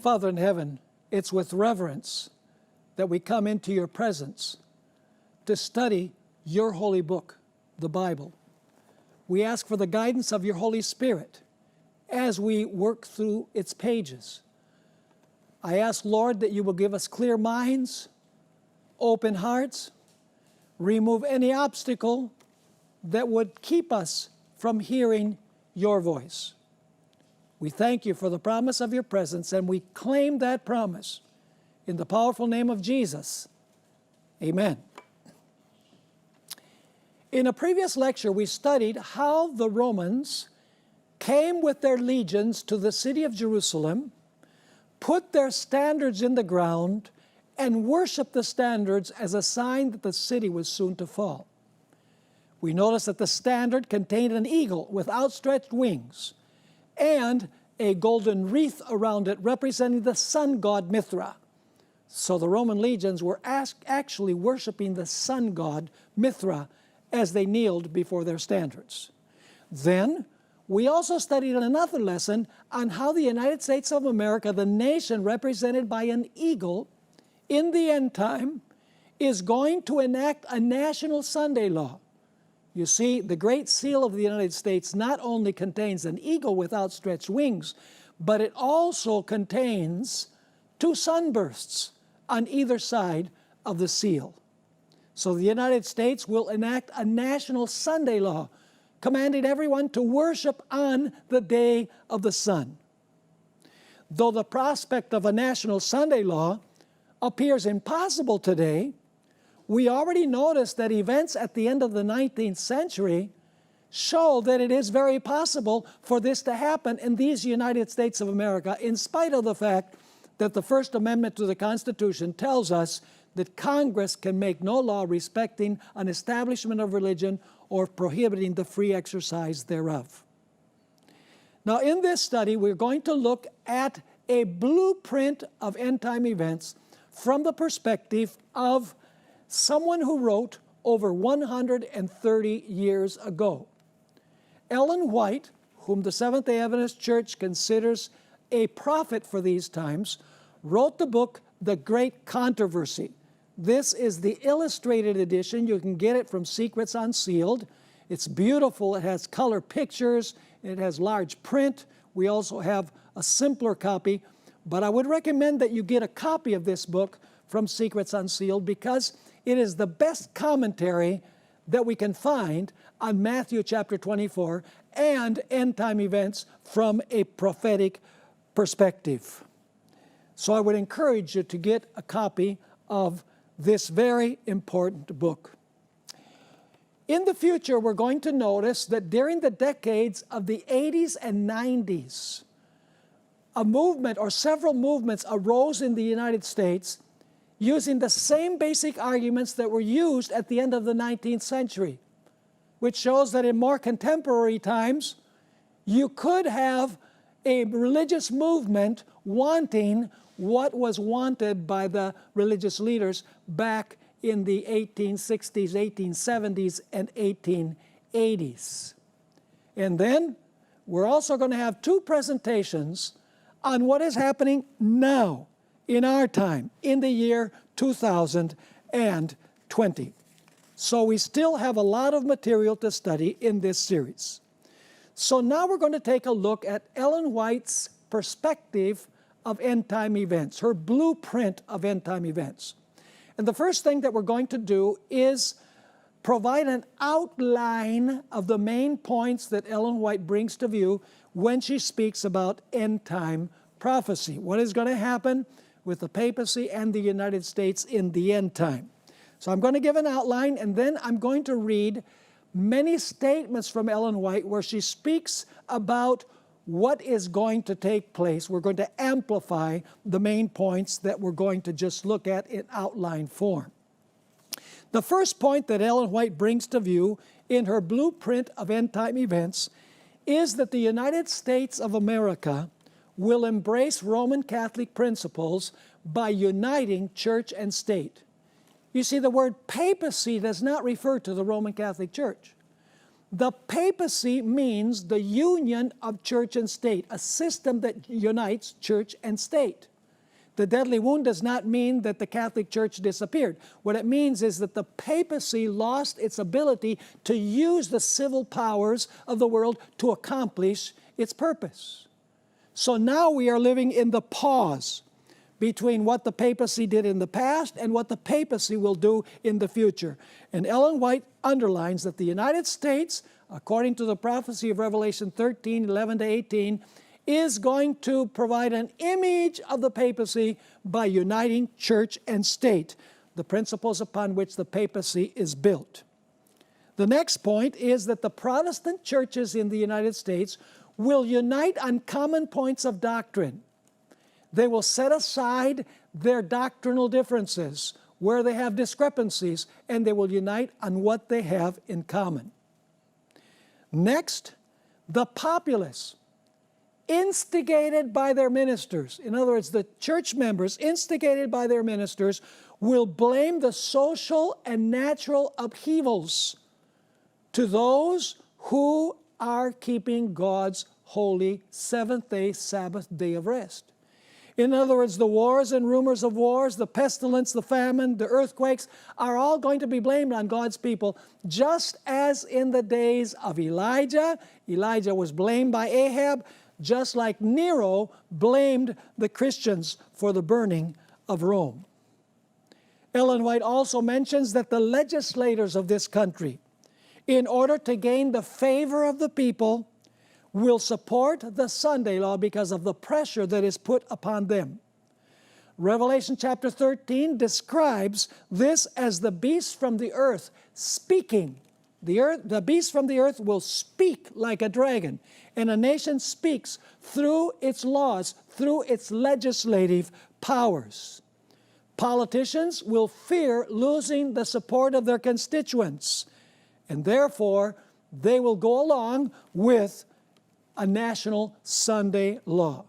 Father in heaven, it's with reverence that we come into your presence to study your holy book, the Bible. We ask for the guidance of your Holy Spirit as we work through its pages. I ask, Lord, that you will give us clear minds, open hearts, remove any obstacle that would keep us from hearing your voice. We thank you for the promise of your presence, and we claim that promise in the powerful name of Jesus. Amen. In a previous lecture, we studied how the Romans came with their legions to the city of Jerusalem, put their standards in the ground, and worshiped the standards as a sign that the city was soon to fall. We noticed that the standard contained an eagle with outstretched wings and a golden wreath around it representing the sun god Mithra. So the Roman legions were actually worshiping the sun god Mithra as they kneeled before their standards. Then we also studied another lesson on how the United States of America, the nation represented by an eagle in the end time, is going to enact a national Sunday law. You see, the Great Seal of the United States not only contains an eagle with outstretched wings, but it also contains two sunbursts on either side of the seal. So the United States will enact a national Sunday law, commanding everyone to worship on the day of the sun. Though the prospect of a national Sunday law appears impossible today, we already noticed that events at the end of the 19th century show that it is very possible for this to happen in these United States of America, in spite of the fact that the First Amendment to the Constitution tells us that Congress can make no law respecting an establishment of religion or prohibiting the free exercise thereof. Now, in this study, we're going to look at a blueprint of end-time events from the perspective of someone who wrote over 130 years ago. Ellen White, whom the Seventh-day Adventist Church considers a prophet for these times, wrote the book, The Great Controversy. This is the illustrated edition. You can get it from Secrets Unsealed. It's beautiful. It has color pictures. It has large print. We also have a simpler copy. But I would recommend that you get a copy of this book from Secrets Unsealed because it is the best commentary that we can find on Matthew chapter 24 and end-time events from a prophetic perspective. So I would encourage you to get a copy of this very important book. In the future, we're going to notice that during the decades of the 80s and 90s, a movement or several movements arose in the United States using the same basic arguments that were used at the end of the 19th century, which shows that in more contemporary times, you could have a religious movement wanting what was wanted by the religious leaders back in the 1860s, 1870s, and 1880s. And then we're also going to have two presentations on what is happening now in our time, in the year 2020. So we still have a lot of material to study in this series. So now we're going to take a look at Ellen White's perspective of end-time events, her blueprint of end-time events. And the first thing that we're going to do is provide an outline of the main points that Ellen White brings to view when she speaks about end-time prophecy. What is going to happen with the papacy and the United States in the end time. So I'm going to give an outline, and then I'm going to read many statements from Ellen White where she speaks about what is going to take place. We're going to amplify the main points that we're going to just look at in outline form. The first point that Ellen White brings to view in her blueprint of end-time events is that the United States of America will embrace Roman Catholic principles by uniting church and state. You see, the word papacy does not refer to the Roman Catholic Church. The papacy means the union of church and state, a system that unites church and state. The deadly wound does not mean that the Catholic Church disappeared. What it means is that the papacy lost its ability to use the civil powers of the world to accomplish its purpose. So now we are living in the pause between what the papacy did in the past and what the papacy will do in the future. And Ellen White underlines that the United States, according to the prophecy of Revelation 13, 11 to 18, is going to provide an image of the papacy by uniting church and state, the principles upon which the papacy is built. The next point is that the Protestant churches in the United States will unite on common points of doctrine. They will set aside their doctrinal differences where they have discrepancies, and they will unite on what they have in common. Next, the populace, instigated by their ministers, in other words, the church members, instigated by their ministers, will blame the social and natural upheavals to those who are keeping God's holy seventh-day Sabbath day of rest. In other words, the wars and rumors of wars, the pestilence, the famine, the earthquakes are all going to be blamed on God's people, just as in the days of Elijah. Elijah was blamed by Ahab, just like Nero blamed the Christians for the burning of Rome. Ellen White also mentions that the legislators of this country, in order to gain the favor of the people, will support the Sunday law because of the pressure that is put upon them. Revelation chapter 13 describes this as the beast from the earth speaking. The beast from the earth will speak like a dragon, and a nation speaks through its laws, through its legislative powers. Politicians will fear losing the support of their constituents, and therefore they will go along with a national Sunday law.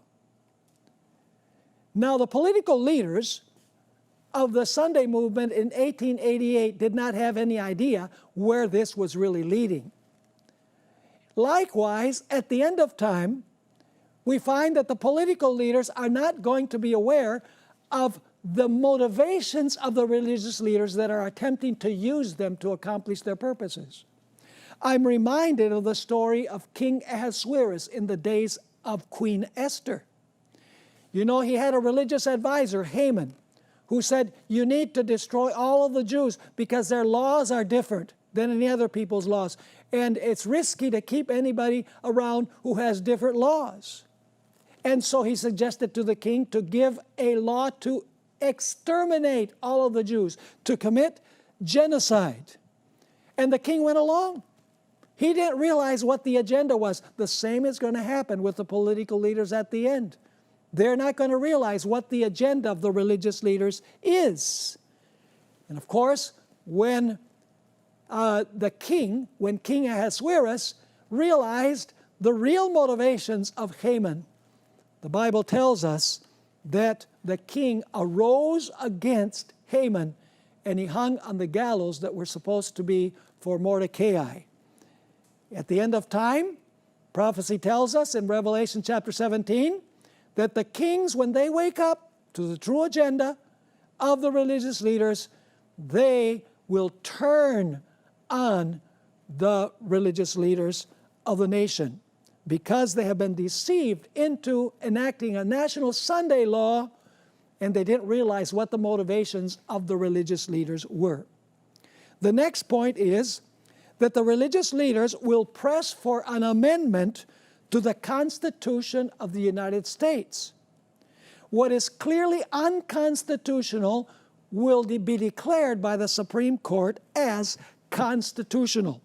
Now, the political leaders of the Sunday movement in 1888 did not have any idea where this was really leading. Likewise, at the end of time, we find that the political leaders are not going to be aware of the motivations of the religious leaders that are attempting to use them to accomplish their purposes. I'm reminded of the story of King Ahasuerus in the days of Queen Esther. You know, he had a religious advisor, Haman, who said, you need to destroy all of the Jews because their laws are different than any other people's laws. And it's risky to keep anybody around who has different laws. And so he suggested to the king to give a law to exterminate all of the Jews, to commit genocide. And the king went along. He didn't realize what the agenda was. The same is going to happen with the political leaders at the end. They're not going to realize what the agenda of the religious leaders is. And of course, when King Ahasuerus realized the real motivations of Haman, the Bible tells us that the king arose against Haman and he hung on the gallows that were supposed to be for Mordecai. At the end of time, prophecy tells us in Revelation chapter 17 that the kings, when they wake up to the true agenda of the religious leaders, they will turn on the religious leaders of the nation because they have been deceived into enacting a national Sunday law, and they didn't realize what the motivations of the religious leaders were. The next point is that the religious leaders will press for an amendment to the Constitution of the United States. What is clearly unconstitutional will be declared by the Supreme Court as constitutional.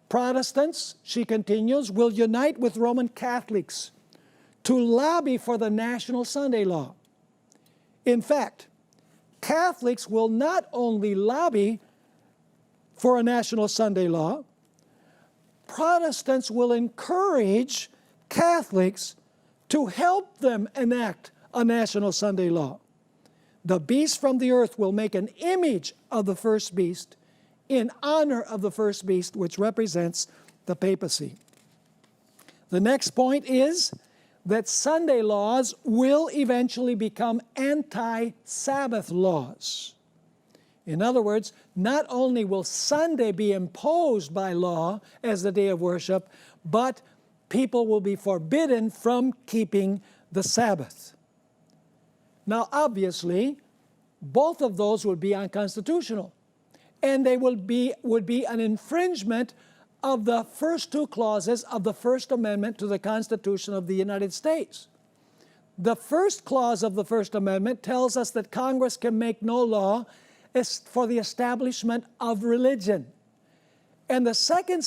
Protestants, she continues, will unite with Roman Catholics to lobby for the national Sunday law. In fact, Catholics will not only lobby for a national Sunday law, Protestants will encourage Catholics to help them enact a national Sunday law. The beast from the earth will make an image of the first beast in honor of the first beast, which represents the papacy. The next point is that Sunday laws will eventually become anti-Sabbath laws. In other words, not only will Sunday be imposed by law as the day of worship, but people will be forbidden from keeping the Sabbath. Now, obviously, both of those would be unconstitutional, and they would be an infringement of the first two clauses of the First Amendment to the Constitution of the United States. The first clause of the First Amendment tells us that Congress can make no law for the establishment of religion. And the second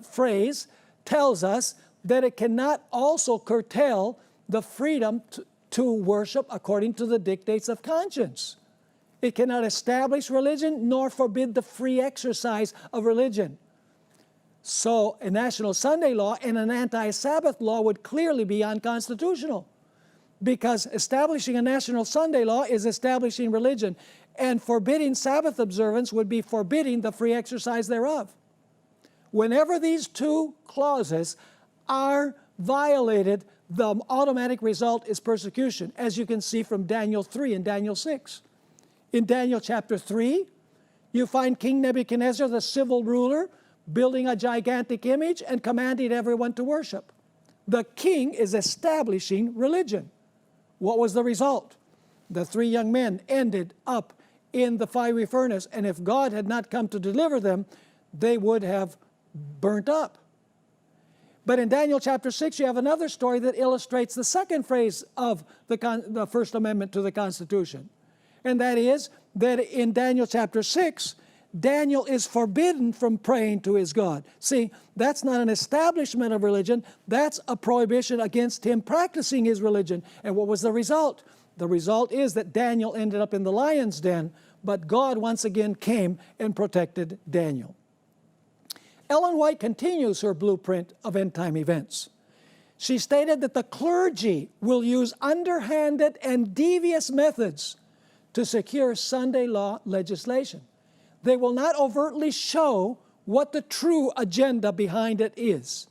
phrase tells us that it cannot also curtail the freedom to worship according to the dictates of conscience. It cannot establish religion nor forbid the free exercise of religion. So a national Sunday law and an anti-Sabbath law would clearly be unconstitutional, because establishing a national Sunday law is establishing religion, and forbidding Sabbath observance would be forbidding the free exercise thereof. Whenever these two clauses are violated, the automatic result is persecution, as you can see from Daniel 3 and Daniel 6. In Daniel chapter 3, you find King Nebuchadnezzar, the civil ruler, building a gigantic image and commanding everyone to worship. The king is establishing religion. What was the result? The three young men ended up in the fiery furnace, and if God had not come to deliver them, they would have burnt up. But in Daniel chapter 6, you have another story that illustrates the second phrase of the First Amendment to the Constitution. And that is that in Daniel chapter 6, Daniel is forbidden from praying to his God. See, that's not an establishment of religion. That's a prohibition against him practicing his religion. And what was the result? The result is that Daniel ended up in the lion's den, but God once again came and protected Daniel. Ellen White continues her blueprint of end-time events. She stated that the clergy will use underhanded and devious methods to secure Sunday law legislation. They will not overtly show what the true agenda behind it is.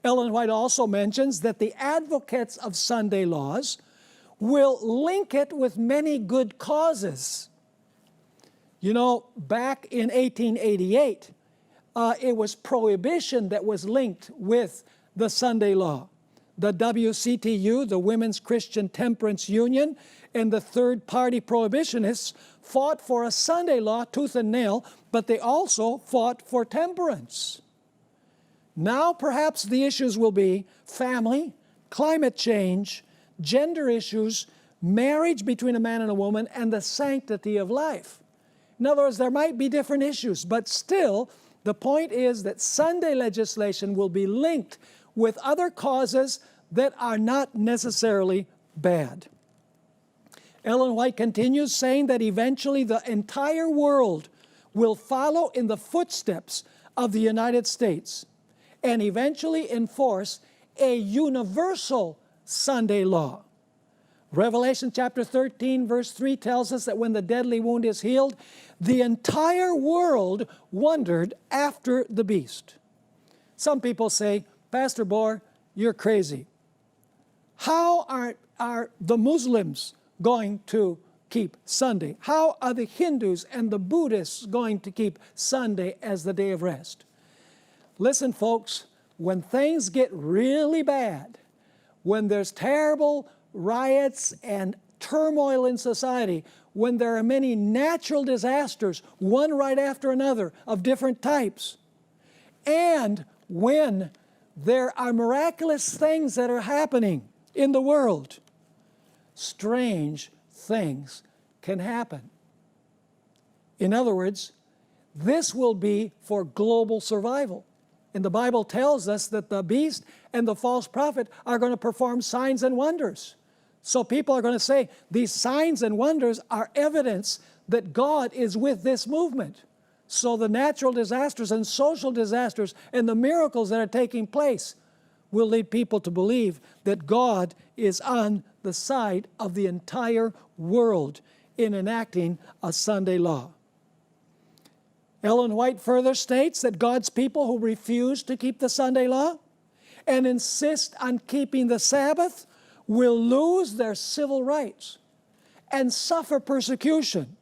Ellen White also mentions that the advocates of Sunday laws will link it with many good causes. You know, back in 1888, it was prohibition that was linked with the Sunday law. The WCTU, the Women's Christian Temperance Union, and the third-party prohibitionists fought for a Sunday law tooth and nail, but they also fought for temperance. Now perhaps the issues will be family, climate change, gender issues, marriage between a man and a woman, and the sanctity of life. In other words, there might be different issues, but still, the point is that Sunday legislation will be linked with other causes that are not necessarily bad. Ellen White continues, saying that eventually the entire world will follow in the footsteps of the United States and eventually enforce a universal Sunday law. Revelation chapter 13, verse 3 tells us that when the deadly wound is healed, the entire world wondered after the beast. Some people say, Pastor Bohr, you're crazy. How are the Muslims going to keep Sunday? How are the Hindus and the Buddhists going to keep Sunday as the day of rest? Listen, folks, when things get really bad, when there's terrible riots and turmoil in society, when there are many natural disasters, one right after another of different types, and when there are miraculous things that are happening in the world, strange things can happen. In other words, this will be for global survival. And the Bible tells us that the beast and the false prophet are going to perform signs and wonders. So people are going to say, these signs and wonders are evidence that God is with this movement. So the natural disasters and social disasters and the miracles that are taking place will lead people to believe that God is on the side of the entire world in enacting a Sunday law. Ellen White further states that God's people who refuse to keep the Sunday law and insist on keeping the Sabbath will lose their civil rights and suffer persecution.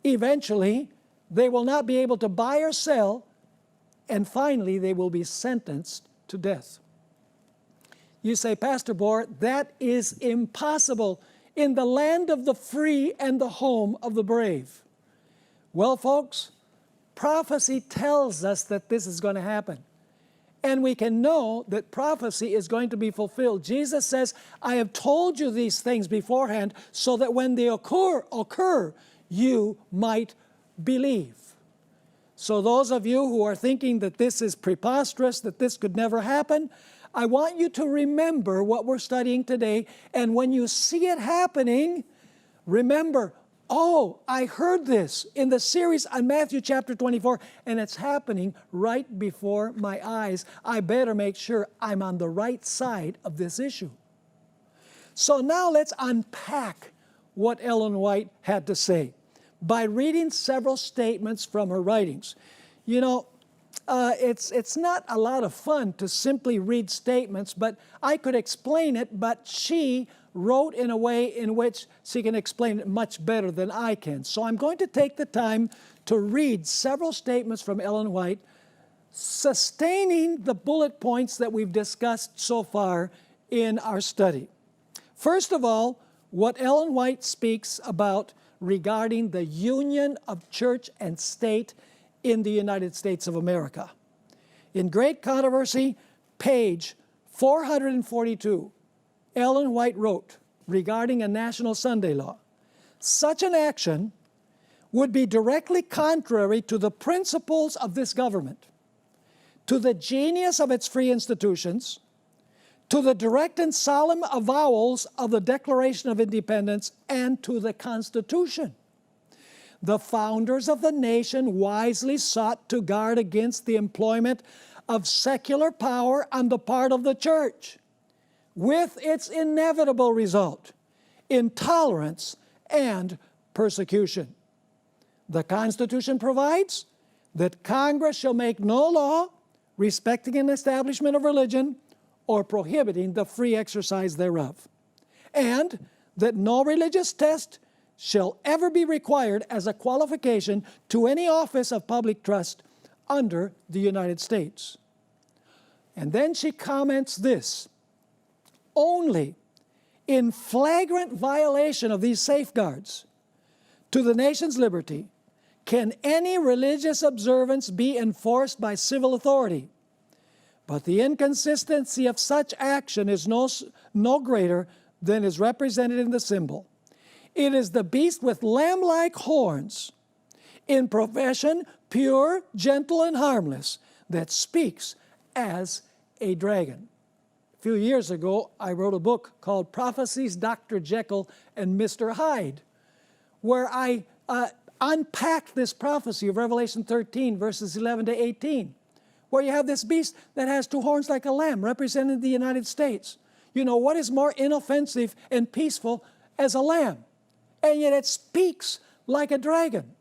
Eventually, they will not be able to buy or sell, and finally, they will be sentenced to death. You say, Pastor Bohr, that is impossible in the land of the free and the home of the brave. Well, folks, prophecy tells us that this is going to happen. And we can know that prophecy is going to be fulfilled. Jesus says, I have told you these things beforehand so that when they occur, you might believe. So those of you who are thinking that this is preposterous, that this could never happen, I want you to remember what we're studying today. And when you see it happening, remember, oh, I heard this in the series on Matthew chapter 24, and it's happening right before my eyes. I better make sure I'm on the right side of this issue. So now let's unpack what Ellen White had to say by reading several statements from her writings. You know, it's not a lot of fun to simply read statements, but I could explain it, but she wrote in a way in which she can explain it much better than I can. So I'm going to take the time to read several statements from Ellen White, sustaining the bullet points that we've discussed so far in our study. First of all, what Ellen White speaks about regarding the union of church and state in the United States of America. In Great Controversy, page 442, Ellen White wrote regarding a national Sunday law, such an action would be directly contrary to the principles of this government, to the genius of its free institutions, to the direct and solemn avowals of the Declaration of Independence, and to the Constitution. The founders of the nation wisely sought to guard against the employment of secular power on the part of the church, with its inevitable result, intolerance and persecution. The Constitution provides that Congress shall make no law respecting an establishment of religion or prohibiting the free exercise thereof, and that no religious test shall ever be required as a qualification to any office of public trust under the United States. And then she comments this: only in flagrant violation of these safeguards to the nation's liberty can any religious observance be enforced by civil authority. But the inconsistency of such action is no greater than is represented in the symbol. It is the beast with lamb-like horns, in profession pure, gentle, and harmless, that speaks as a dragon. A few years ago, I wrote a book called Prophecies, Dr. Jekyll and Mr. Hyde, where I unpacked this prophecy of Revelation 13, verses 11 to 18, where you have this beast that has two horns like a lamb, representing the United States. You know, what is more inoffensive and peaceful as a lamb? And yet it speaks like a dragon.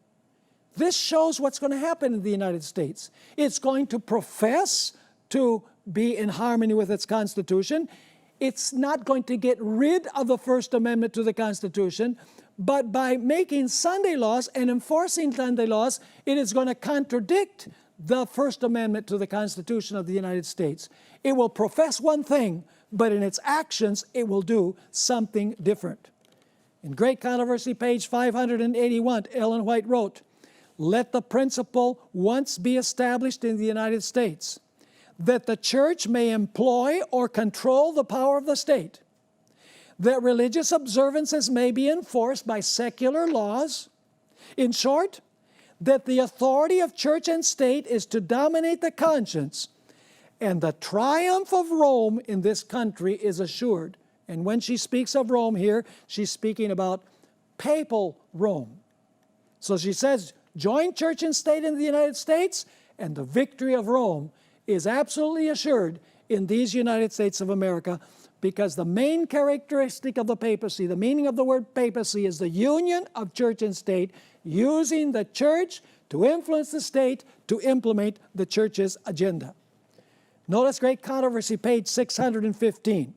This shows what's going to happen in the United States. It's going to profess to be in harmony with its Constitution. It's not going to get rid of the First Amendment to the Constitution, but by making Sunday laws and enforcing Sunday laws, it is going to contradict the First Amendment to the Constitution of the United States. It will profess one thing, but in its actions, it will do something different. In Great Controversy, page 581, Ellen White wrote, "Let the principle once be established in the United States that the church may employ or control the power of the state, that religious observances may be enforced by secular laws. In short, that the authority of church and state is to dominate the conscience, and the triumph of Rome in this country is assured." And when she speaks of Rome here, she's speaking about papal Rome. So she says, join church and state in the United States, and the victory of Rome is absolutely assured in these United States of America, because the main characteristic of the papacy, the meaning of the word papacy, is the union of church and state, using the church to influence the state to implement the church's agenda. Notice Great Controversy, page 615.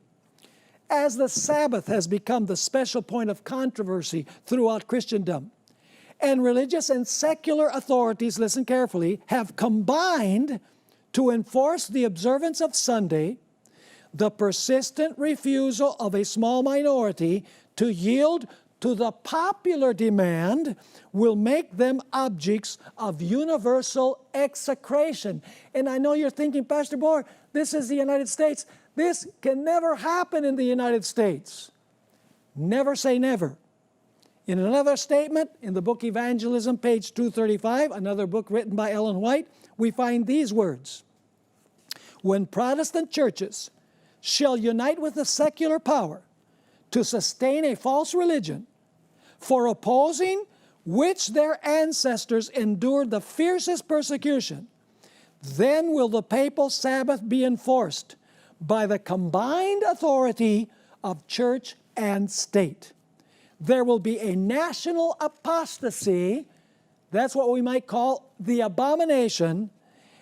As the Sabbath has become the special point of controversy throughout Christendom, and religious and secular authorities, listen carefully, have combined to enforce the observance of Sunday, the persistent refusal of a small minority to yield to the popular demand will make them objects of universal execration. And I know you're thinking, Pastor Bohr, this is the United States. This can never happen in the United States. Never say never. In another statement, in the book Evangelism, page 235, another book written by Ellen White, we find these words. When Protestant churches shall unite with the secular power to sustain a false religion, for opposing which their ancestors endured the fiercest persecution, then will the papal Sabbath be enforced by the combined authority of church and state. There will be a national apostasy, that's what we might call the abomination,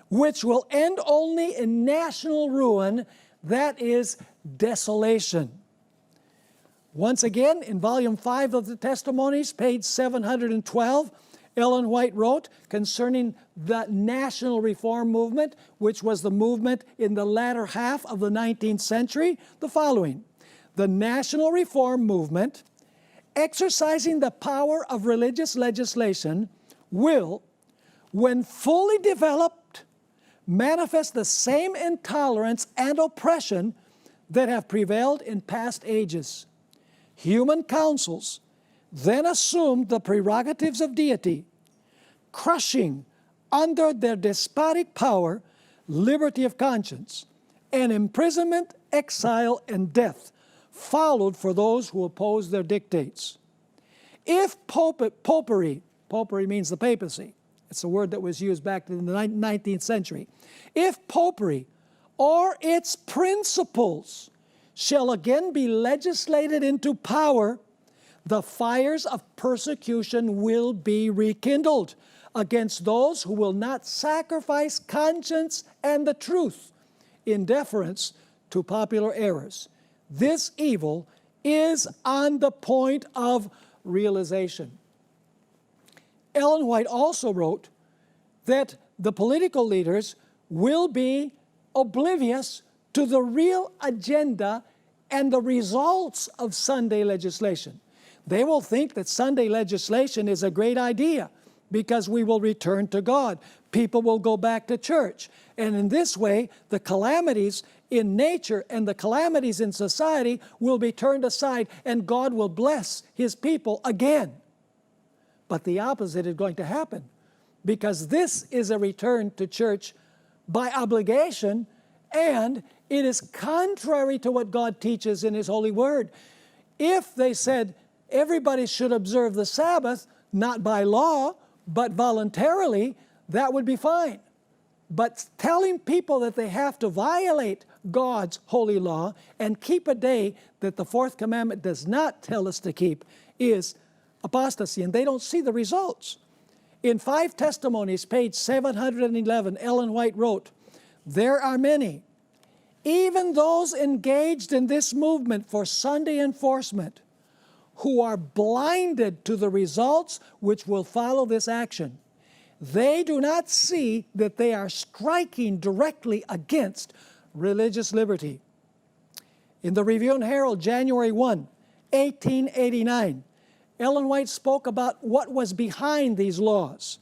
which will end only in national ruin, that is desolation. Once again, in volume 5 of the Testimonies, page 712, Ellen White wrote concerning the national reform movement, which was the movement in the latter half of the 19th century, the following. The national reform movement, exercising the power of religious legislation, will, when fully developed, manifest the same intolerance and oppression that have prevailed in past ages. Human councils then assumed the prerogatives of deity, crushing under their despotic power liberty of conscience, and imprisonment, exile, and death followed for those who opposed their dictates. If popery means the papacy, it's a word that was used back in the 19th century. If popery or its principles shall again be legislated into power, the fires of persecution will be rekindled against those who will not sacrifice conscience and the truth in deference to popular errors. This evil is on the point of realization. Ellen White also wrote that the political leaders will be oblivious to the real agenda and the results of Sunday legislation. They will think that Sunday legislation is a great idea because we will return to God. People will go back to church. And in this way, the calamities in nature and the calamities in society will be turned aside and God will bless His people again. But the opposite is going to happen because this is a return to church by obligation, and it is contrary to what God teaches in His holy word. If they said everybody should observe the Sabbath, not by law, but voluntarily, that would be fine. But telling people that they have to violate God's holy law and keep a day that the fourth commandment does not tell us to keep is apostasy, and they don't see the results. In 5 Testimonies, page 711, Ellen White wrote, "There are many, even those engaged in this movement for Sunday enforcement, who are blinded to the results which will follow this action. They do not see that they are striking directly against religious liberty." In the Review and Herald, January 1, 1889, Ellen White spoke about what was behind these laws.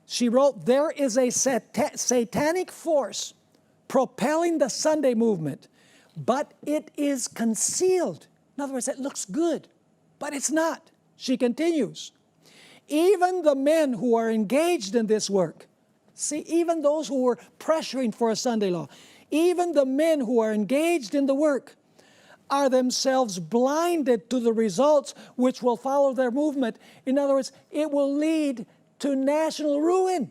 She wrote, "There is a satanic force propelling the Sunday movement, but it is concealed." In other words, it looks good, but it's not. She continues, "Even the men who are engaged in this work," see, even those who were pressuring for a Sunday law, even the men who are engaged in the work are themselves blinded to the results which will follow their movement. In other words, it will lead to national ruin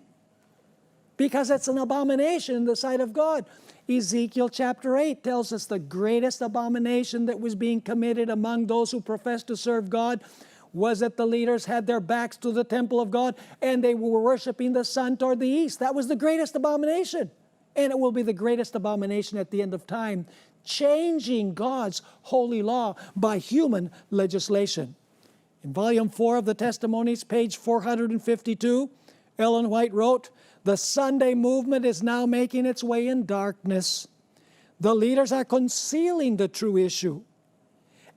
because it's an abomination in the sight of God. Ezekiel chapter 8 tells us the greatest abomination that was being committed among those who professed to serve God was that the leaders had their backs to the temple of God and they were worshiping the sun toward the east. That was the greatest abomination and it will be the greatest abomination at the end of time, changing God's holy law by human legislation. In volume 4 of the Testimonies, page 452, Ellen White wrote, "The Sunday movement is now making its way in darkness. The leaders are concealing the true issue.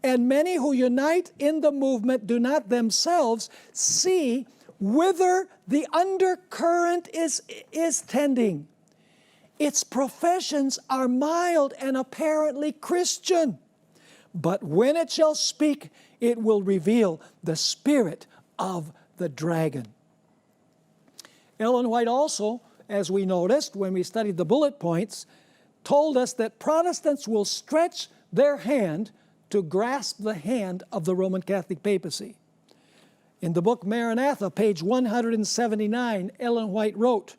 And many who unite in the movement do not themselves see whither the undercurrent is tending. Its professions are mild and apparently Christian. But when it shall speak, it will reveal the spirit of the dragon." Ellen White also, as we noticed when we studied the bullet points, told us that Protestants will stretch their hand to grasp the hand of the Roman Catholic papacy. In the book Maranatha, page 179, Ellen White wrote,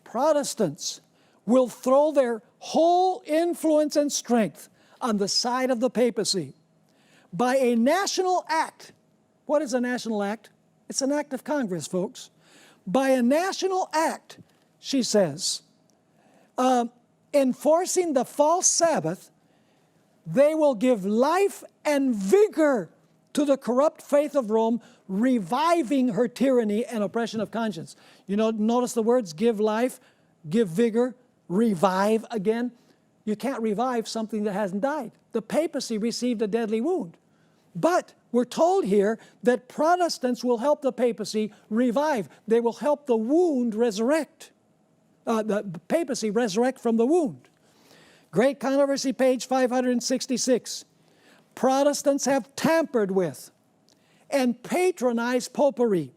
"Protestants will throw their whole influence and strength on the side of the papacy by a national act." What is a national act? It's an act of Congress, folks. By a national act, she says, enforcing the false Sabbath, they will give life and vigor to the corrupt faith of Rome, reviving her tyranny and oppression of conscience. You know, notice the words give life, give vigor, revive again. You can't revive something that hasn't died. The papacy received a deadly wound. But we're told here that Protestants will help the papacy revive. They will help the wound resurrect. The papacy resurrect from the wound. Great Controversy, page 566. Protestants have tampered with and patronized popery.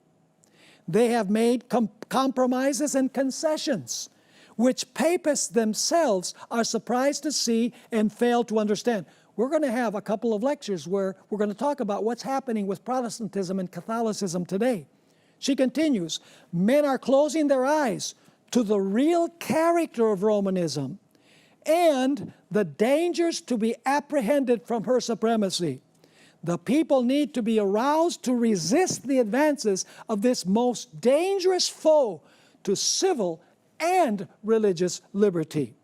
They have made compromises and concessions, which papists themselves are surprised to see and fail to understand. We're going to have a couple of lectures where we're going to talk about what's happening with Protestantism and Catholicism today. She continues, men are closing their eyes to the real character of Romanism and the dangers to be apprehended from her supremacy. The people need to be aroused to resist the advances of this most dangerous foe to civil and religious liberty.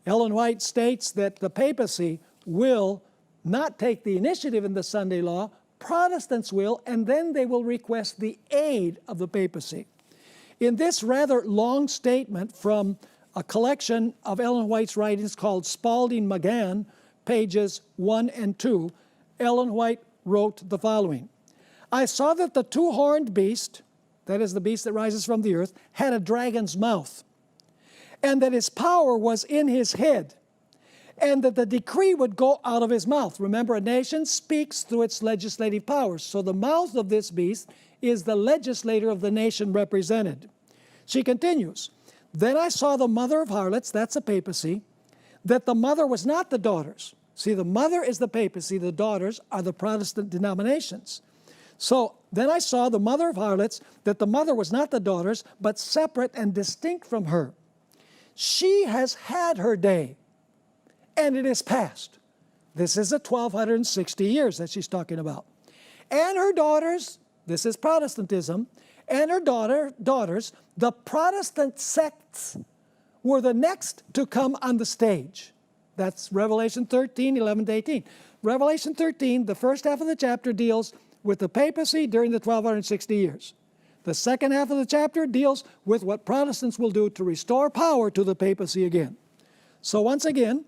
Ellen White states that the papacy will not take the initiative in the Sunday law, Protestants will, and then they will request the aid of the papacy. In this rather long statement from a collection of Ellen White's writings called Spalding Magan, pages 1 and 2, Ellen White wrote the following. "I saw that the two-horned beast," that is the beast that rises from the earth, "had a dragon's mouth, and that his power was in his head, and that the decree would go out of his mouth." Remember, a nation speaks through its legislative powers, so the mouth of this beast is the legislator of the nation represented. She continues, "Then I saw the mother of harlots," that's the papacy, "that the mother was not the daughters." See, the mother is the papacy, the daughters are the Protestant denominations. So, "Then I saw the mother of harlots, that the mother was not the daughters, but separate and distinct from her. She has had her day, and it is past." This is the 1260 years that she's talking about. "And her daughters," this is Protestantism, "and her daughters, the Protestant sects, were the next to come on the stage." That's Revelation 13, 11 to 18. Revelation 13, the first half of the chapter, deals with the papacy during the 1260 years. The second half of the chapter deals with what Protestants will do to restore power to the papacy again. So once again,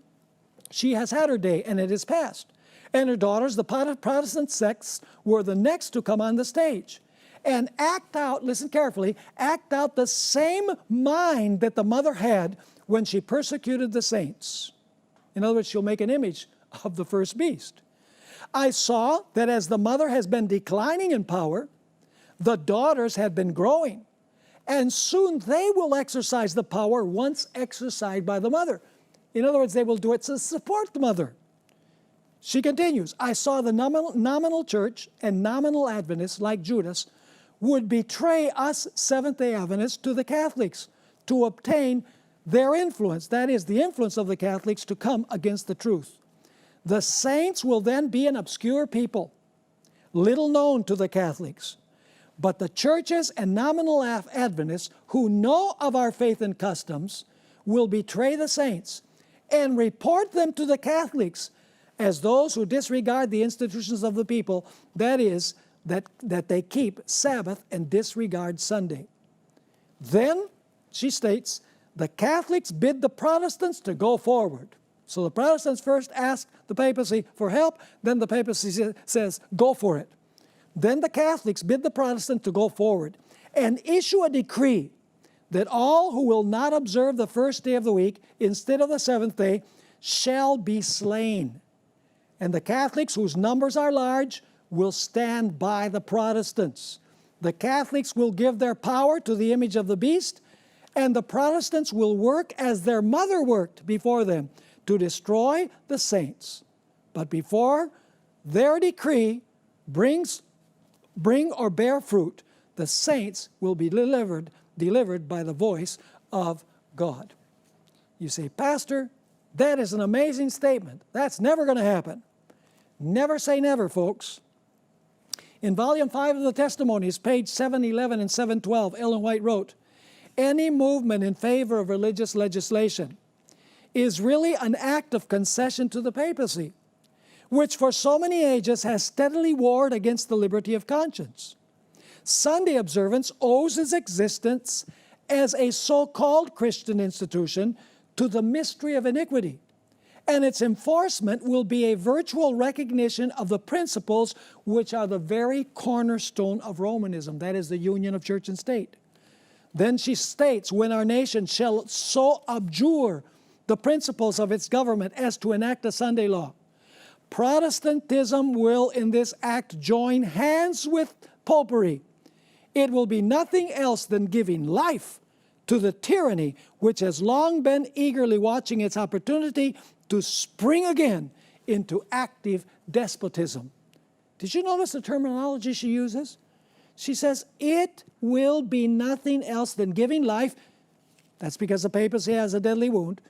she has had her day, and it is past. "And her daughters, the Protestant sects, were the next to come on the stage and act out," listen carefully, "act out the same mind that the mother had when she persecuted the saints." In other words, she'll make an image of the first beast. "I saw that as the mother has been declining in power, the daughters had been growing, and soon they will exercise the power once exercised by the mother." In other words, they will do it to support the mother. She continues, "I saw the nominal church and nominal Adventists, like Judas, would betray us Seventh-day Adventists to the Catholics to obtain their influence, that is, the influence of the Catholics to come against the truth. The saints will then be an obscure people, little known to the Catholics. But the churches and nominal Adventists who know of our faith and customs will betray the saints and report them to the Catholics as those who disregard the institutions of the people, that is, that they keep Sabbath and disregard Sunday. Then, she states, the Catholics bid the Protestants to go forward. So the Protestants first ask the papacy for help, then the papacy says, go for it. Then the Catholics bid the Protestants to go forward and issue a decree that all who will not observe the first day of the week instead of the seventh day shall be slain. And the Catholics, whose numbers are large, will stand by the Protestants. The Catholics will give their power to the image of the beast, and the Protestants will work as their mother worked before them, to destroy the saints. But before their decree bring or bear fruit, the saints will be delivered by the voice of God. You say, Pastor, that is an amazing statement. That's never going to happen. Never say never, folks. In Volume 5 of the Testimonies, page 711 and 712, Ellen White wrote, any movement in favor of religious legislation is really an act of concession to the papacy, which for so many ages has steadily warred against the liberty of conscience. Sunday observance owes its existence as a so-called Christian institution to the mystery of iniquity, and its enforcement will be a virtual recognition of the principles which are the very cornerstone of Romanism, that is the union of church and state. Then she states, when our nation shall so abjure the principles of its government as to enact a Sunday law, Protestantism will in this act join hands with popery. It will be nothing else than giving life to the tyranny which has long been eagerly watching its opportunity to spring again into active despotism. Did you notice the terminology she uses? She says, it will be nothing else than giving life, that's because the papacy has a deadly wound,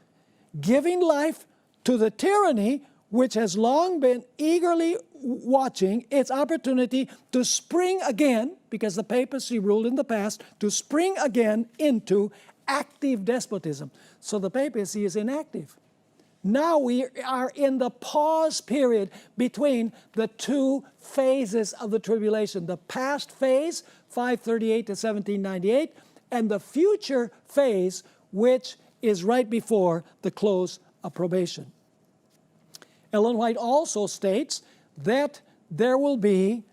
giving life to the tyranny which has long been eagerly watching its opportunity to spring again, because the papacy ruled in the past, to spring again into active despotism. So the papacy is inactive. Now we are in the pause period between the two phases of the tribulation. The past phase, 538 to 1798, and the future phase, which is right before the close of probation. Ellen White also states that there will be,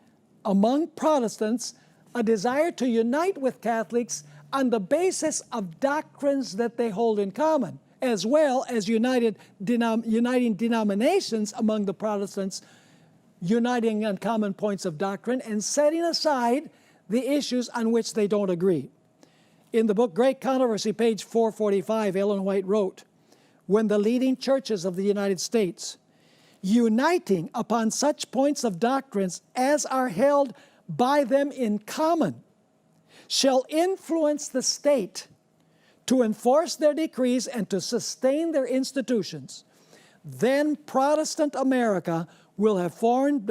among Protestants, a desire to unite with Catholics on the basis of doctrines that they hold in common, as well as uniting denominations among the Protestants, uniting on common points of doctrine and setting aside the issues on which they don't agree. In the book Great Controversy, page 445, Ellen White wrote, when the leading churches of the United States, uniting upon such points of doctrines as are held by them in common, shall influence the state to enforce their decrees and to sustain their institutions, then Protestant America will have formed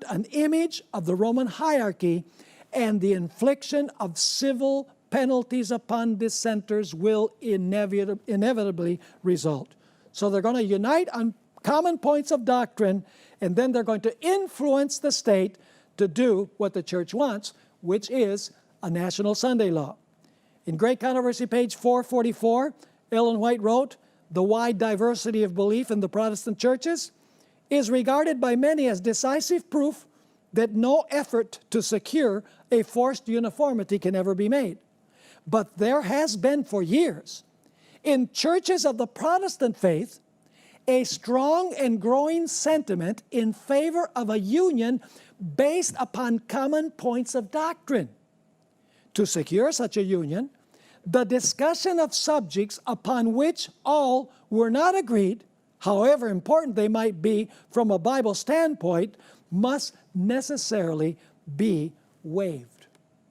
an image of the Roman hierarchy, and the infliction of civil penalties upon dissenters will inevitably result. So they're going to unite on common points of doctrine, and then they're going to influence the state to do what the church wants, which is a national Sunday law. In Great Controversy, page 444, Ellen White wrote, the wide diversity of belief in the Protestant churches is regarded by many as decisive proof that no effort to secure a forced uniformity can ever be made. But there has been for years, in churches of the Protestant faith, a strong and growing sentiment in favor of a union based upon common points of doctrine. To secure such a union, the discussion of subjects upon which all were not agreed, however important they might be from a Bible standpoint, must necessarily be waived.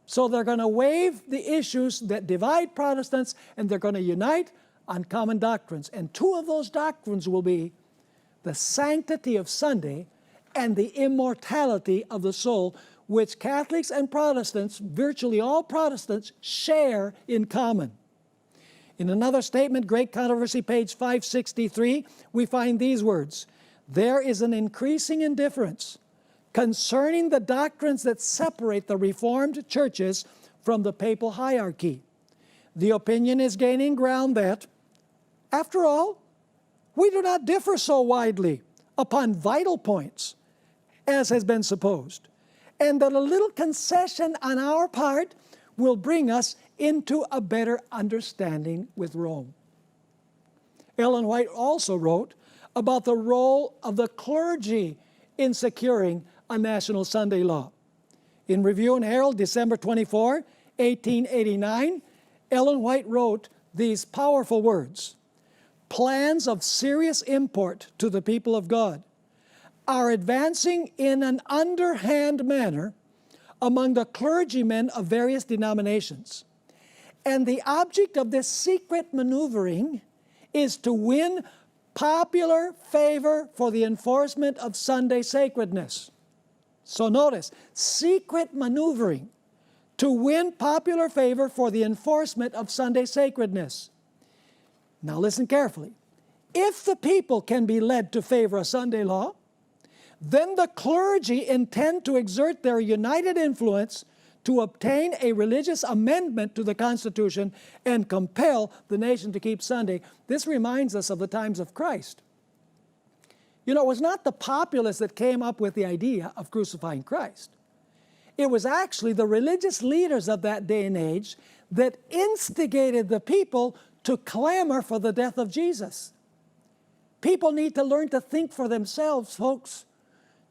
So they're going to waive the issues that divide Protestants, and they're going to unite on common doctrines. And two of those doctrines will be the sanctity of Sunday and the immortality of the soul, which Catholics and Protestants, virtually all Protestants, share in common. In another statement, Great Controversy, page 563, we find these words: "There is an increasing indifference concerning the doctrines that separate the Reformed churches from the papal hierarchy. The opinion is gaining ground that, after all, we do not differ so widely upon vital points as has been supposed, and that a little concession on our part will bring us into a better understanding with Rome." Ellen White also wrote about the role of the clergy in securing a national Sunday law. In Review and Herald, December 24, 1889, Ellen White wrote these powerful words: "Plans of serious import to the people of God are advancing in an underhand manner among the clergymen of various denominations. And the object of this secret maneuvering is to win popular favor for the enforcement of Sunday sacredness." So notice, secret maneuvering to win popular favor for the enforcement of Sunday sacredness. Now listen carefully. If the people can be led to favor a Sunday law, then the clergy intend to exert their united influence to obtain a religious amendment to the Constitution and compel the nation to keep Sunday. This reminds us of the times of Christ. You know, it was not the populace that came up with the idea of crucifying Christ. It was actually the religious leaders of that day and age that instigated the people to clamor for the death of Jesus. People need to learn to think for themselves, folks.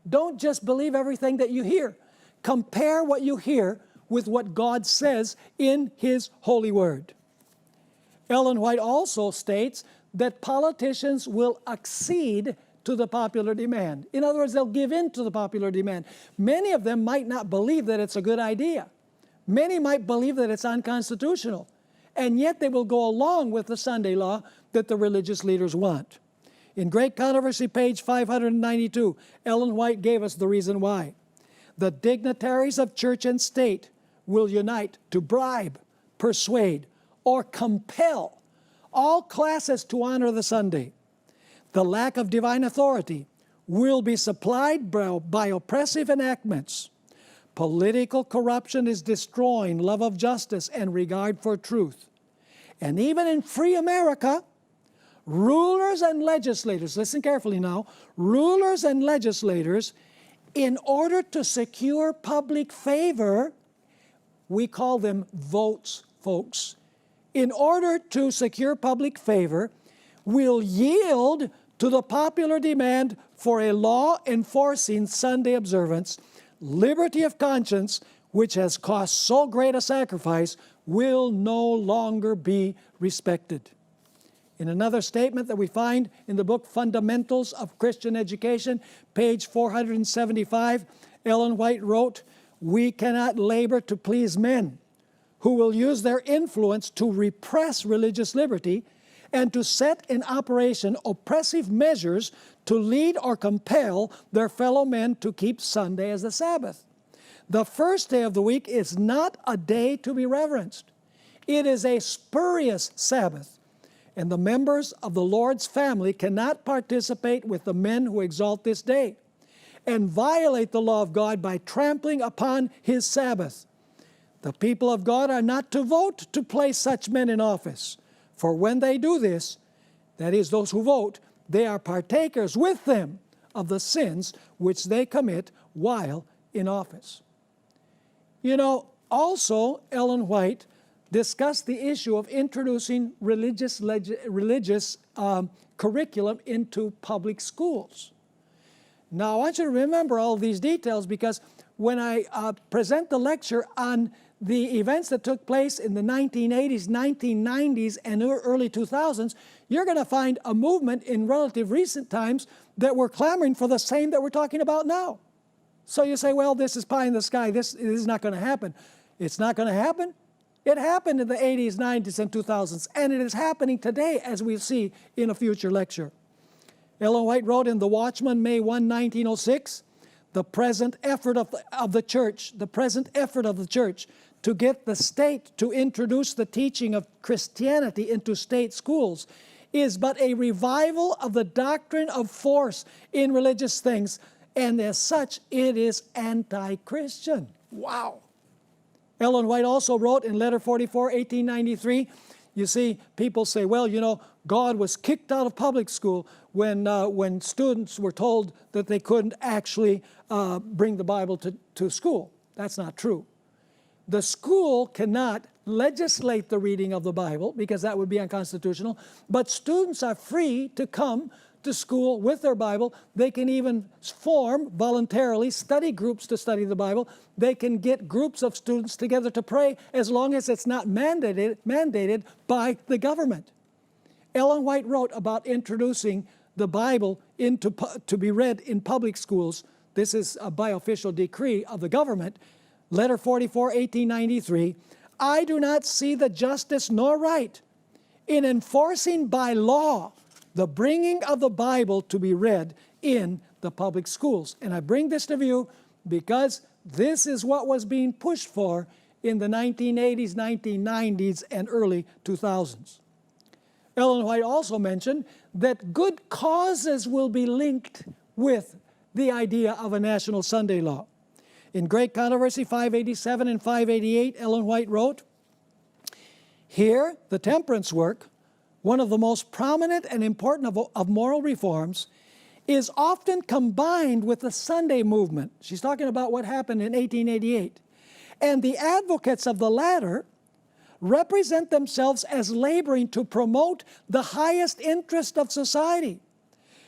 Don't just believe everything that you hear. Compare what you hear with what God says in His holy word. Ellen White also states that politicians will accede to the popular demand. In other words, they'll give in to the popular demand. Many of them might not believe that it's a good idea. Many might believe that it's unconstitutional. And yet they will go along with the Sunday law that the religious leaders want. In Great Controversy, page 592, Ellen White gave us the reason why. "The dignitaries of church and state will unite to bribe, persuade, or compel all classes to honor the Sunday. The lack of divine authority will be supplied by oppressive enactments. Political corruption is destroying love of justice and regard for truth. And even in free America, rulers and legislators," listen carefully now, "rulers and legislators, in order to secure public favor," we call them votes, folks, "in order to secure public favor, will yield to the popular demand for a law enforcing Sunday observance. Liberty of conscience, which has cost so great a sacrifice, will no longer be respected." In another statement that we find in the book Fundamentals of Christian Education, page 475, Ellen White wrote, "We cannot labor to please men who will use their influence to repress religious liberty and to set in operation oppressive measures to lead or compel their fellow men to keep Sunday as the Sabbath. The first day of the week is not a day to be reverenced. It is a spurious Sabbath, and the members of the Lord's family cannot participate with the men who exalt this day and violate the law of God by trampling upon His Sabbath. The people of God are not to vote to place such men in office, for when they do this, that is, those who vote, they are partakers with them of the sins which they commit while in office." You know, also Ellen White discussed the issue of introducing religious curriculum into public schools. Now, I want you to remember all these details, because when I present the lecture on the events that took place in the 1980s, 1990s, and early 2000s, you're going to find a movement in relative recent times that were clamoring for the same that we're talking about now. So you say, well, this is pie in the sky. This is not going to happen. It's not going to happen. It happened in the 80s, 90s, and 2000s, and it is happening today, as we'll see in a future lecture. Ellen White wrote in The Watchman, May 1, 1906, the present effort of the church to get the state to introduce the teaching of Christianity into state schools is but a revival of the doctrine of force in religious things, and as such, it is anti-Christian. Wow. Ellen White also wrote in Letter 44, 1893, you see, people say, well, you know, God was kicked out of public school when students were told that they couldn't actually bring the Bible to school. That's not true. The school cannot legislate the reading of the Bible because that would be unconstitutional, but students are free to come to school with their Bible. They can even form voluntarily study groups to study the Bible. They can get groups of students together to pray as long as it's not mandated by the government. Ellen White wrote about introducing the Bible to be read in public schools. This is by official decree of the government. Letter 44, 1893, I do not see the justice nor right in enforcing by law the bringing of the Bible to be read in the public schools. And I bring this to view because this is what was being pushed for in the 1980s, 1990s, and early 2000s. Ellen White also mentioned that good causes will be linked with the idea of a national Sunday law. In Great Controversy 587 and 588, Ellen White wrote, here, the temperance work, one of the most prominent and important of moral reforms, is often combined with the Sunday movement. She's talking about what happened in 1888. And the advocates of the latter represent themselves as laboring to promote the highest interest of society.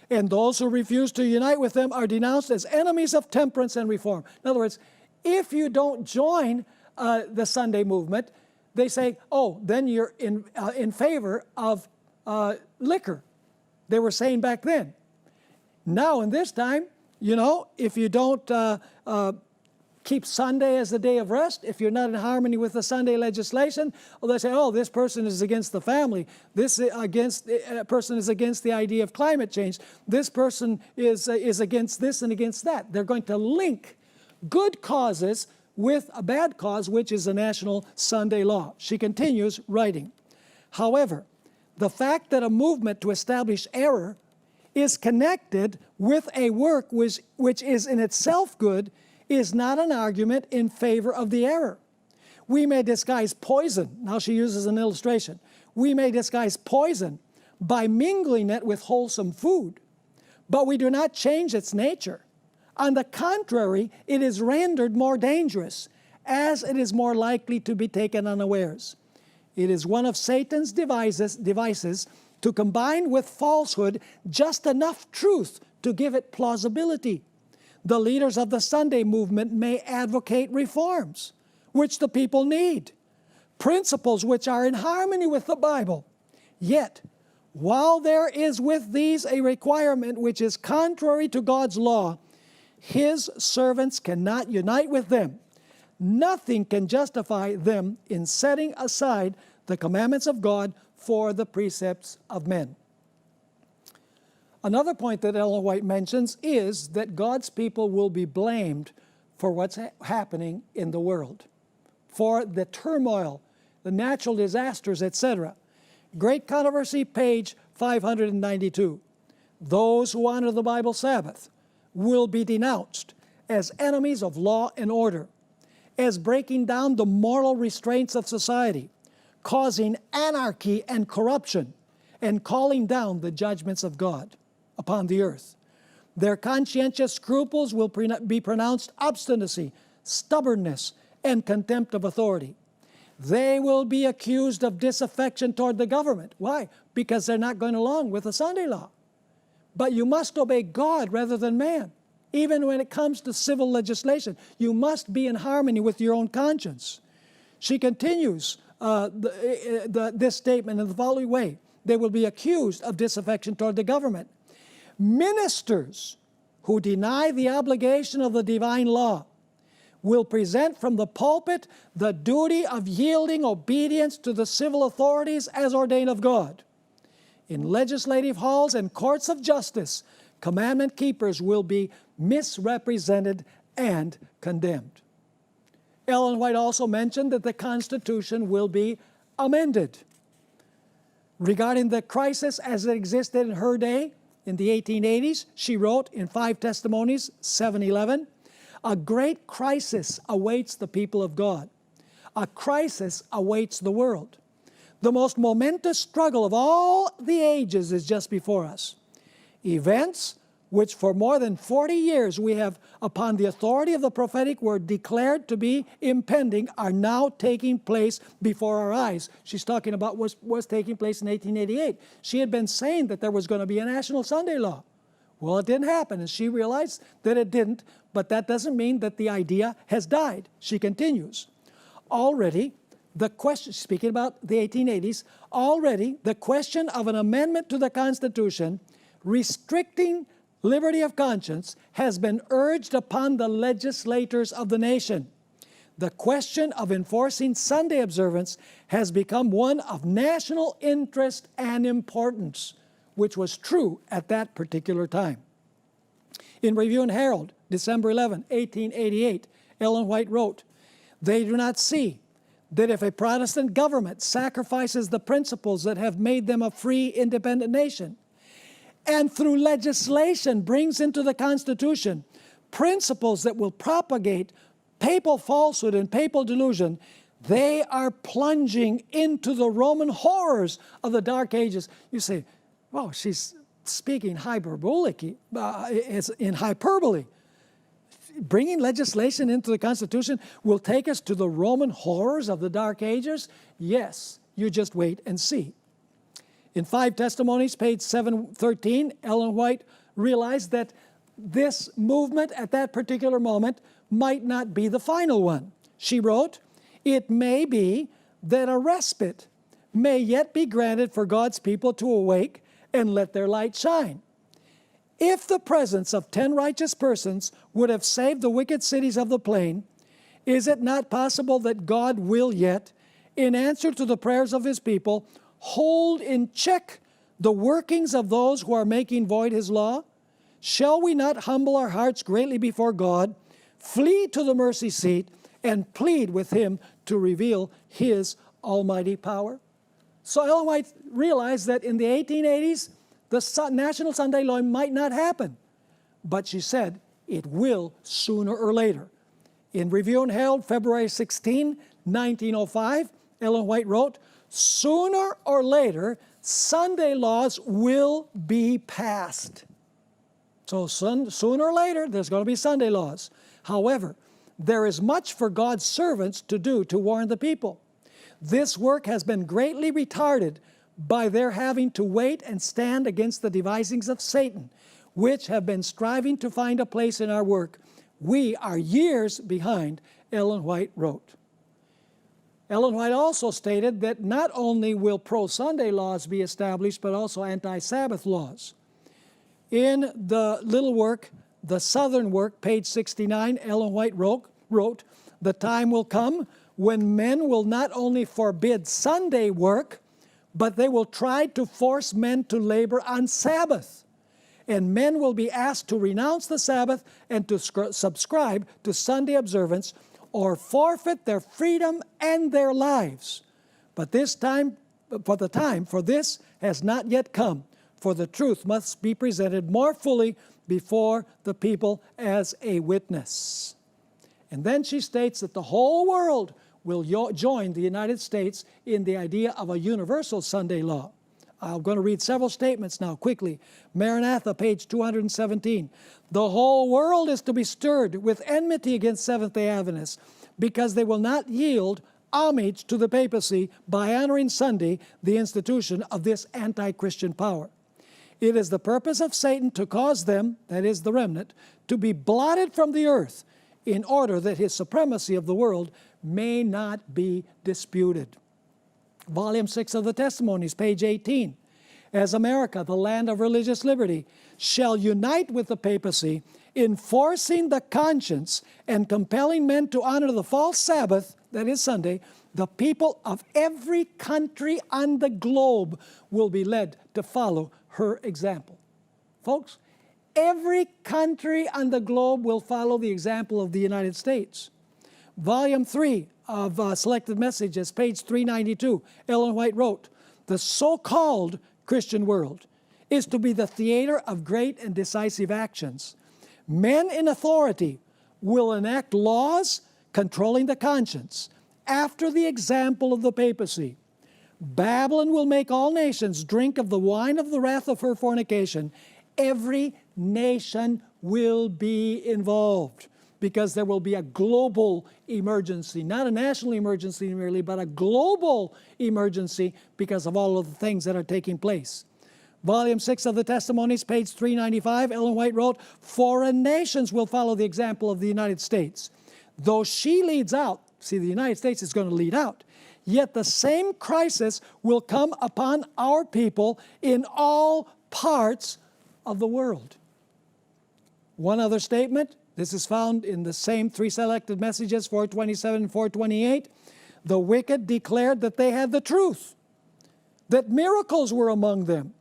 And those who refuse to unite with them are denounced as enemies of temperance and reform. In other words, if you don't join the Sunday movement, they say, oh, then you're in favor of liquor. They were saying back then. Now, in this time, you know, if you don't keep Sunday as the day of rest, if you're not in harmony with the Sunday legislation, well, they say, oh, this person is against the family. This person is against the idea of climate change. This person is against this and against that. They're going to link good causes with a bad cause, which is a national Sunday law. She continues writing, however, the fact that a movement to establish error is connected with a work which is in itself good is not an argument in favor of the error. We may disguise poison, now she uses an illustration, we may disguise poison by mingling it with wholesome food, but we do not change its nature. On the contrary, it is rendered more dangerous, as it is more likely to be taken unawares. It is one of Satan's devices to combine with falsehood just enough truth to give it plausibility. The leaders of the Sunday movement may advocate reforms, which the people need, principles which are in harmony with the Bible. Yet, while there is with these a requirement which is contrary to God's law, His servants cannot unite with them. Nothing can justify them in setting aside the commandments of God for the precepts of men. Another point that Ellen White mentions is that God's people will be blamed for what's happening in the world, for the turmoil, the natural disasters, etc. Great Controversy, page 592. Those who honor the Bible Sabbath will be denounced as enemies of law and order, as breaking down the moral restraints of society, causing anarchy and corruption, and calling down the judgments of God upon the earth. Their conscientious scruples will be pronounced obstinacy, stubbornness, and contempt of authority. They will be accused of disaffection toward the government. Why? Because they're not going along with the Sunday law. But you must obey God rather than man. Even when it comes to civil legislation, you must be in harmony with your own conscience. She continues this statement in the following way. They will be accused of disaffection toward the government. Ministers who deny the obligation of the divine law will present from the pulpit the duty of yielding obedience to the civil authorities as ordained of God. In legislative halls and courts of justice, Commandment keepers will be misrepresented and condemned. Ellen White also mentioned that the Constitution will be amended. Regarding the crisis as it existed in her day in the 1880s, she wrote in 5 Testimonies 7:11, "A great crisis awaits the people of God. A crisis awaits the world. The most momentous struggle of all the ages is just before us. Events which for more than 40 years we have, upon the authority of the prophetic word, declared to be impending, are now taking place before our eyes." She's talking about what was taking place in 1888. She had been saying that there was going to be a national Sunday law. Well, it didn't happen, and she realized that it didn't, but that doesn't mean that the idea has died. She continues, "Already, the question," speaking about the 1880s, "already the question of an amendment to the Constitution restricting liberty of conscience has been urged upon the legislators of the nation. The question of enforcing Sunday observance has become one of national interest and importance," which was true at that particular time. In Review and Herald, December 11, 1888, Ellen White wrote, "They do not see that if a Protestant government sacrifices the principles that have made them a free, independent nation, and through legislation brings into the Constitution principles that will propagate papal falsehood and papal delusion, they are plunging into the Roman horrors of the Dark Ages." You say, "Well, she's speaking hyperbolic, in hyperbole." Bringing legislation into the Constitution will take us to the Roman horrors of the Dark Ages? Yes, you just wait and see. In 5 Testimonies, page 713, Ellen White realized that this movement at that particular moment might not be the final one. She wrote, "It may be that a respite may yet be granted for God's people to awake and let their light shine. If the presence of 10 righteous persons would have saved the wicked cities of the plain, is it not possible that God will yet, in answer to the prayers of His people, hold in check the workings of those who are making void His law? Shall we not humble our hearts greatly before God, flee to the mercy seat, and plead with Him to reveal His almighty power?" So Ellen White realized that in the 1880s, the National Sunday Law might not happen. But she said it will sooner or later. In Review and Herald, February 16, 1905, Ellen White wrote, "Sooner or later, Sunday laws will be passed." So sooner or later, there's going to be Sunday laws. However, there is much for God's servants to do to warn the people. This work has been greatly retarded by their having to wait and stand against the devisings of Satan, which have been striving to find a place in our work. We are years behind, Ellen White wrote. Ellen White also stated that not only will pro-Sunday laws be established, but also anti-Sabbath laws. In the little work, The Southern Work, page 69, Ellen White wrote, "The time will come when men will not only forbid Sunday work, but they will try to force men to labor on Sabbath. And men will be asked to renounce the Sabbath and to subscribe to Sunday observance or forfeit their freedom and their lives. But the time for this has not yet come, for the truth must be presented more fully before the people as a witness." And then she states that the whole world will join the United States in the idea of a universal Sunday law. I'm going to read several statements now quickly. Maranatha, page 217. "The whole world is to be stirred with enmity against Seventh-day Adventists because they will not yield homage to the papacy by honoring Sunday, the institution of this anti-Christian power. It is the purpose of Satan to cause them," that is the remnant, "to be blotted from the earth in order that his supremacy of the world may not be disputed." Volume 6 of the Testimonies, page 18. "As America, the land of religious liberty, shall unite with the papacy in forcing the conscience and compelling men to honor the false Sabbath," that is Sunday, "the people of every country on the globe will be led to follow her example." Folks, every country on the globe will follow the example of the United States. Volume 3 of Selected Messages, page 392, Ellen White wrote, "The so-called Christian world is to be the theater of great and decisive actions. Men in authority will enact laws controlling the conscience after the example of the papacy. Babylon will make all nations drink of the wine of the wrath of her fornication. Every nation will be involved because there will be a global emergency, not a national emergency merely, but a global emergency because of all of the things that are taking place." Volume 6 of the Testimonies, page 395, Ellen White wrote, "Foreign nations will follow the example of the United States. Though she leads out," see, the United States is going to lead out, "yet the same crisis will come upon our people in all parts of the world." One other statement, this is found in the same three selected messages, 427 and 428. "The wicked declared that they had the truth, that miracles were among them,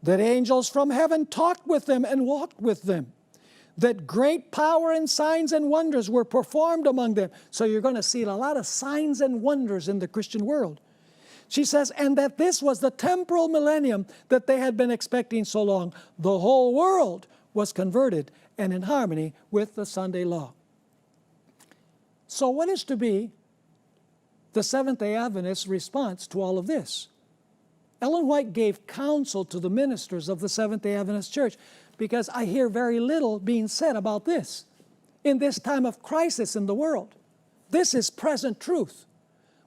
that angels from heaven talked with them and walked with them, that great power and signs and wonders were performed among them." So you're going to see a lot of signs and wonders in the Christian world. She says, "and that this was the temporal millennium that they had been expecting so long. The whole world was converted and in harmony with the Sunday law." So what is to be the Seventh-day Adventist response to all of this? Ellen White gave counsel to the ministers of the Seventh-day Adventist Church because I hear very little being said about this in this time of crisis in the world. This is present truth.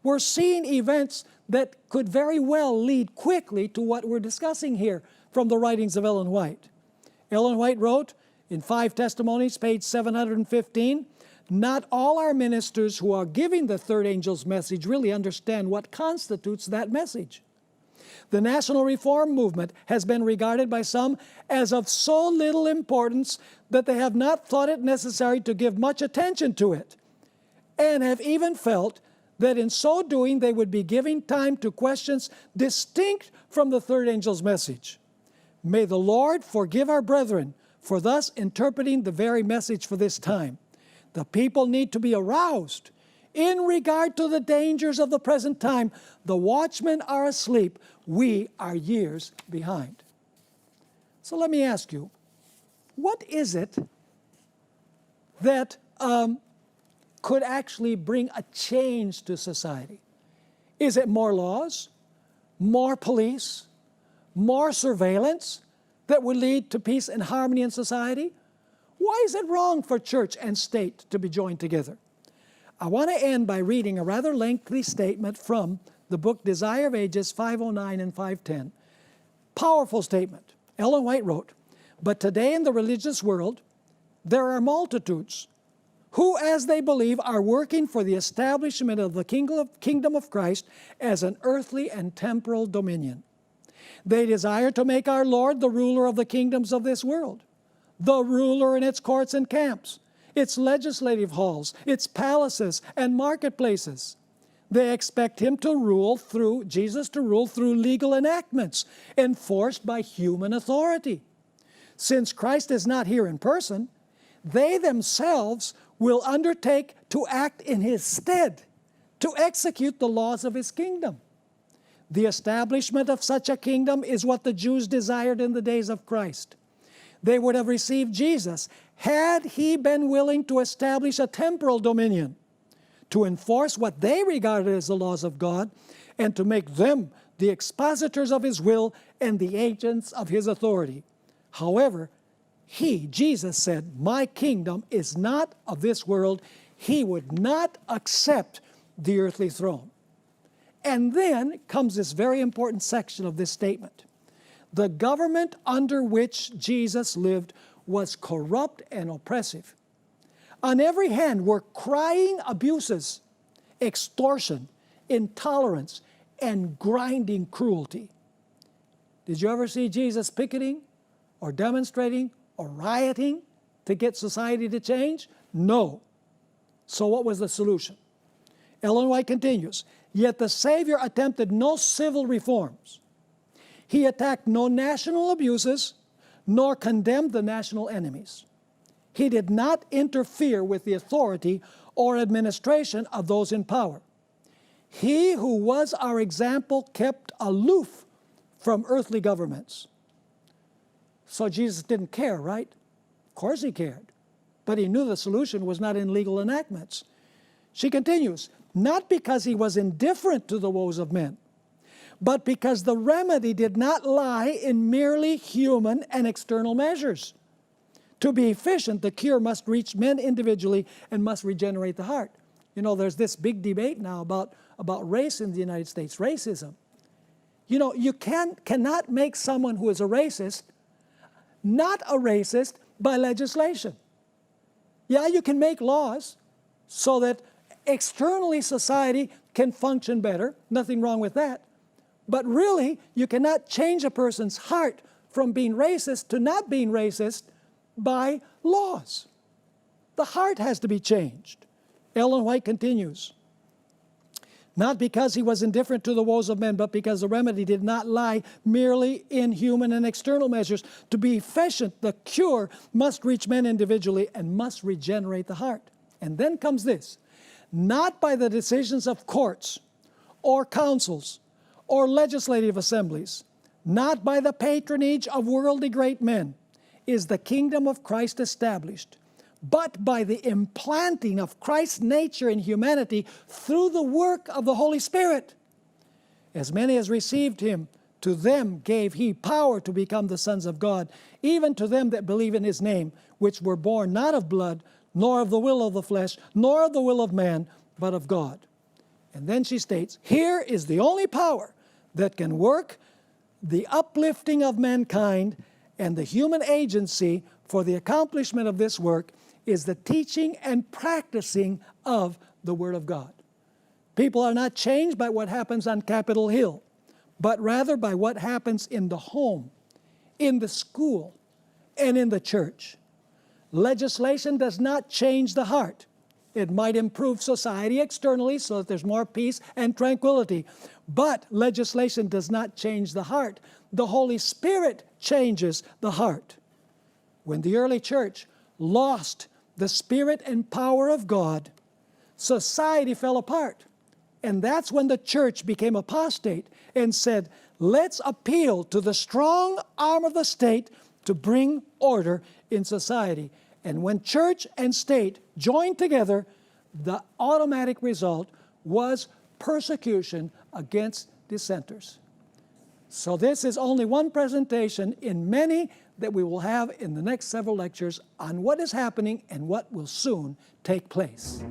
We're seeing events that could very well lead quickly to what we're discussing here from the writings of Ellen White. Ellen White wrote in 5 Testimonies, page 715, "Not all our ministers who are giving the third angel's message really understand what constitutes that message. The national reform movement has been regarded by some as of so little importance that they have not thought it necessary to give much attention to it, and have even felt that in so doing they would be giving time to questions distinct from the third angel's message. May the Lord forgive our brethren for thus interpreting the very message for this time. The people need to be aroused in regard to the dangers of the present time. The watchmen are asleep. We are years behind." So let me ask you, what is it that could actually bring a change to society? Is it more laws, more police, more surveillance that would lead to peace and harmony in society? Why is it wrong for church and state to be joined together? I want to end by reading a rather lengthy statement from the book Desire of Ages 509 and 510. Powerful statement. Ellen White wrote, "But today in the religious world, there are multitudes who, as they believe, are working for the establishment of the kingdom of Christ as an earthly and temporal dominion. They desire to make our Lord the ruler of the kingdoms of this world, the ruler in its courts and camps, its legislative halls, its palaces and marketplaces. They expect him to rule through, Jesus to rule through legal enactments enforced by human authority. Since Christ is not here in person, they themselves will undertake to act in his stead, to execute the laws of his kingdom. The establishment of such a kingdom is what the Jews desired in the days of Christ. They would have received Jesus had he been willing to establish a temporal dominion, to enforce what they regarded as the laws of God, and to make them the expositors of his will and the agents of his authority. However, he, Jesus, said, 'My kingdom is not of this world.' He would not accept the earthly throne." And then comes this very important section of this statement. "The government under which Jesus lived was corrupt and oppressive. On every hand were crying abuses, extortion, intolerance, and grinding cruelty." Did you ever see Jesus picketing or demonstrating or rioting to get society to change? No. So what was the solution? Ellen White continues, "Yet the Savior attempted no civil reforms. He attacked no national abuses, nor condemned the national enemies. He did not interfere with the authority or administration of those in power. He who was our example kept aloof from earthly governments. So Jesus didn't care, right? Of course he cared. But he knew the solution was not in legal enactments. She continues, not because he was indifferent to the woes of men, but because the remedy did not lie in merely human and external measures. To be efficient, the cure must reach men individually and must regenerate the heart. You know, there's this big debate now about race in the United States, racism. You know, you cannot make someone who is a racist not a racist by legislation. Yeah, you can make laws so that externally society can function better. Nothing wrong with that. But really, you cannot change a person's heart from being racist to not being racist by laws. The heart has to be changed. Ellen White continues, not because he was indifferent to the woes of men, but because the remedy did not lie merely in human and external measures. To be efficient, the cure must reach men individually and must regenerate the heart. And then comes this, not by the decisions of courts or councils or legislative assemblies, not by the patronage of worldly great men, is the kingdom of Christ established, but by the implanting of Christ's nature in humanity through the work of the Holy Spirit. As many as received him, to them gave he power to become the sons of God, even to them that believe in his name, which were born not of blood, nor of the will of the flesh, nor of the will of man, but of God. And then she states, here is the only power that can work the uplifting of mankind, and the human agency for the accomplishment of this work is the teaching and practicing of the Word of God. People are not changed by what happens on Capitol Hill, but rather by what happens in the home, in the school, and in the church. Legislation does not change the heart. It might improve society externally so that there's more peace and tranquility, but legislation does not change the heart. The Holy Spirit changes the heart. When the early church lost the Spirit and power of God, society fell apart. And that's when the church became apostate and said, let's appeal to the strong arm of the state to bring order in society. And when church and state joined together, the automatic result was persecution against dissenters. So this is only one presentation in many that we will have in the next several lectures on what is happening and what will soon take place.